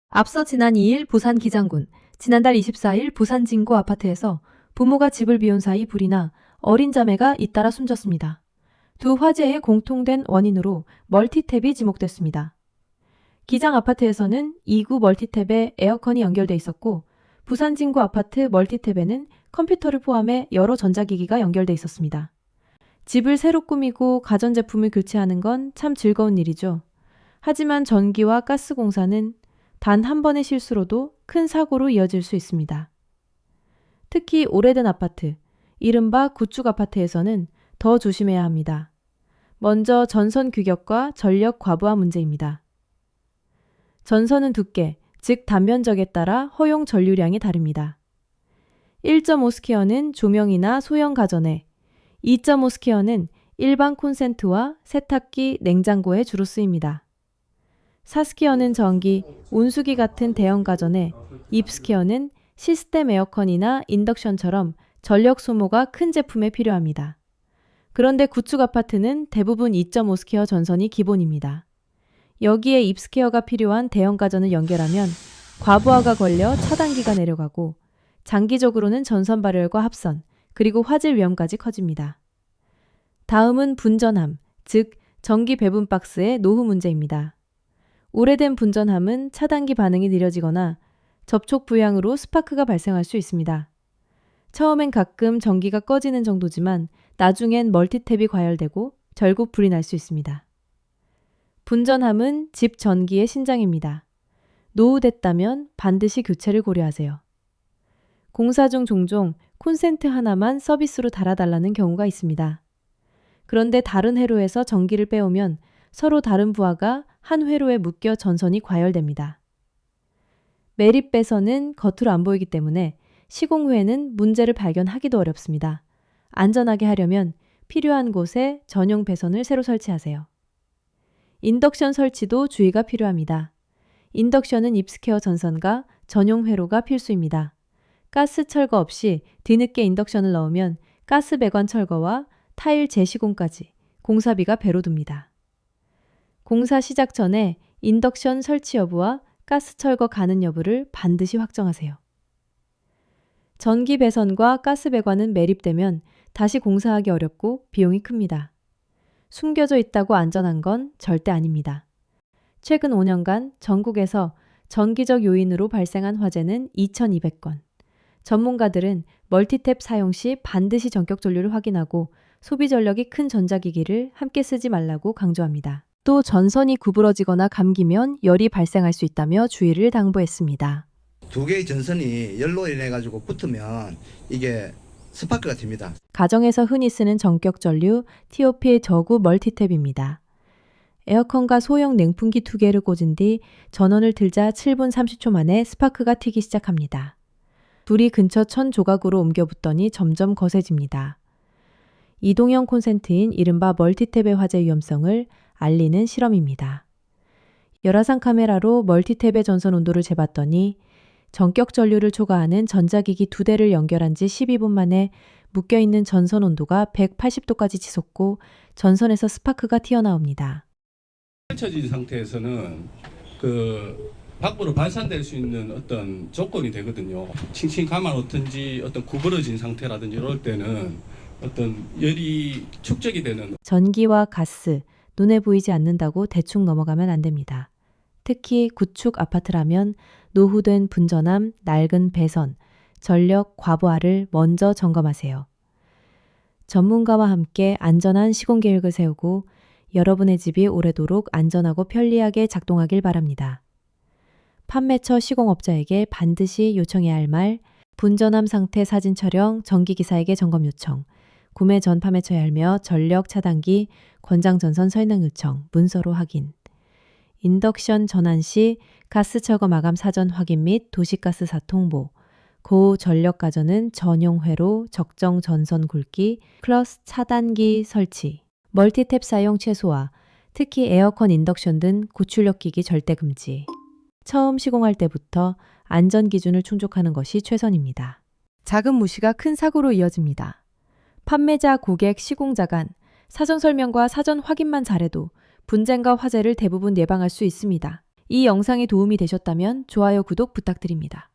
앞서 지난 2일 부산 기장군, 지난달 24일 부산 진구 아파트에서 부모가 집을 비운 사이 불이 나 어린 자매가 잇따라 숨졌습니다. 두 화재의 공통된 원인으로 멀티탭이 지목됐습니다. 기장 아파트에서는 2구 멀티탭에 에어컨이 연결돼 있었고, 부산 진구 아파트 멀티탭에는 컴퓨터를 포함해 여러 전자기기가 연결돼 있었습니다. 집을 새로 꾸미고 가전제품을 교체하는 건 참 즐거운 일이죠. 하지만 전기와 가스 공사는 단 한 번의 실수로도 큰 사고로 이어질 수 있습니다. 특히 오래된 아파트, 이른바 구축 아파트에서는 더 조심해야 합니다. 먼저 전선 규격과 전력 과부하 문제입니다. 전선은 두께, 즉 단면적에 따라 허용 전류량이 다릅니다. 1.5스퀘어는 조명이나 소형 가전에, 2.5스퀘어는 일반 콘센트와 세탁기, 냉장고에 주로 쓰입니다. 4스퀘어는 전기, 온수기 같은 대형 가전에, 6스퀘어는 시스템 에어컨이나 인덕션처럼 전력 소모가 큰 제품에 필요합니다. 그런데 구축 아파트는 대부분 2.5스퀘어 전선이 기본입니다. 여기에 입스퀘어가 필요한 대형 가전을 연결하면 과부하가 걸려 차단기가 내려가고, 장기적으로는 전선 발열과 합선, 그리고 화재 위험까지 커집니다. 다음은 분전함, 즉 전기 배분 박스의 노후 문제입니다. 오래된 분전함은 차단기 반응이 느려지거나 접촉 불량으로 스파크가 발생할 수 있습니다. 처음엔 가끔 전기가 꺼지는 정도지만 나중엔 멀티탭이 과열되고 결국 불이 날 수 있습니다. 분전함은 집 전기의 신장입니다. 노후됐다면 반드시 교체를 고려하세요. 공사 중 종종 콘센트 하나만 서비스로 달아달라는 경우가 있습니다. 그런데 다른 회로에서 전기를 빼오면 서로 다른 부하가 한 회로에 묶여 전선이 과열됩니다. 매립배선은 겉으로 안 보이기 때문에 시공 후에는 문제를 발견하기도 어렵습니다. 안전하게 하려면 필요한 곳에 전용 배선을 새로 설치하세요. 인덕션 설치도 주의가 필요합니다. 인덕션은 입스퀘어 전선과 전용 회로가 필수입니다. 가스 철거 없이 뒤늦게 인덕션을 넣으면 가스 배관 철거와 타일 재시공까지 공사비가 배로 듭니다. 공사 시작 전에 인덕션 설치 여부와 가스 철거 가능 여부를 반드시 확정하세요. 전기 배선과 가스 배관은 매립되면 다시 공사하기 어렵고 비용이 큽니다. 숨겨져 있다고 안전한 건 절대 아닙니다. 최근 5년간 전국에서 전기적 요인으로 발생한 화재는 2,200건. 전문가들은 멀티탭 사용 시 반드시 전격 전류를 확인하고 소비 전력이 큰 전자기기를 함께 쓰지 말라고 강조합니다. 또 전선이 구부러지거나 감기면 열이 발생할 수 있다며 주의를 당부했습니다. 두 개의 전선이 열로 인해 가지고 붙으면 이게 스파크가 됩니다. 가정에서 흔히 쓰는 전격 전류 TOP의 저구 멀티탭입니다. 에어컨과 소형 냉풍기 2개를 꽂은 뒤 전원을 틀자 7분 30초 만에 스파크가 튀기 시작합니다. 불이 근처 천 조각으로 옮겨 붙더니 점점 거세집니다. 이동형 콘센트인 이른바 멀티탭의 화재 위험성을 알리는 실험입니다. 열화상 카메라로 멀티탭의 전선 온도를 재봤더니 전격 전류를 초과하는 전자기기 2대를 연결한 지 12분 만에 묶여있는 전선 온도가 180도까지 치솟고 전선에서 스파크가 튀어나옵니다. 펼쳐진 상태에서는 밖으로 발산될 수 있는 어떤 조건이 되거든요. 칭칭 감아놓든지 어떤 구부러진 상태라든지 이럴 때는 어떤 열이 축적이 되는 전기와 가스, 눈에 보이지 않는다고 대충 넘어가면 안 됩니다. 특히 구축 아파트라면 노후된 분전함, 낡은 배선, 전력 과부하를 먼저 점검하세요. 전문가와 함께 안전한 시공 계획을 세우고 여러분의 집이 오래도록 안전하고 편리하게 작동하길 바랍니다. 판매처 시공업자에게 반드시 요청해야 할 말, 분전함 상태 사진 촬영, 전기기사에게 점검 요청, 구매 전 판매처에 알며 전력 차단기, 권장 전선 설명 요청, 문서로 확인. 인덕션 전환 시 가스 철거 마감 사전 확인 및 도시가스사 통보. 고전력 가전은 전용 회로, 적정 전선 굵기, 플러스 차단기 설치. 멀티탭 사용 최소화, 특히 에어컨, 인덕션 등 고출력 기기 절대 금지. 처음 시공할 때부터 안전 기준을 충족하는 것이 최선입니다. 작은 무시가 큰 사고로 이어집니다. 판매자, 고객, 시공자 간 사전 설명과 사전 확인만 잘해도 분쟁과 화재를 대부분 예방할 수 있습니다. 이 영상이 도움이 되셨다면 좋아요, 구독 부탁드립니다.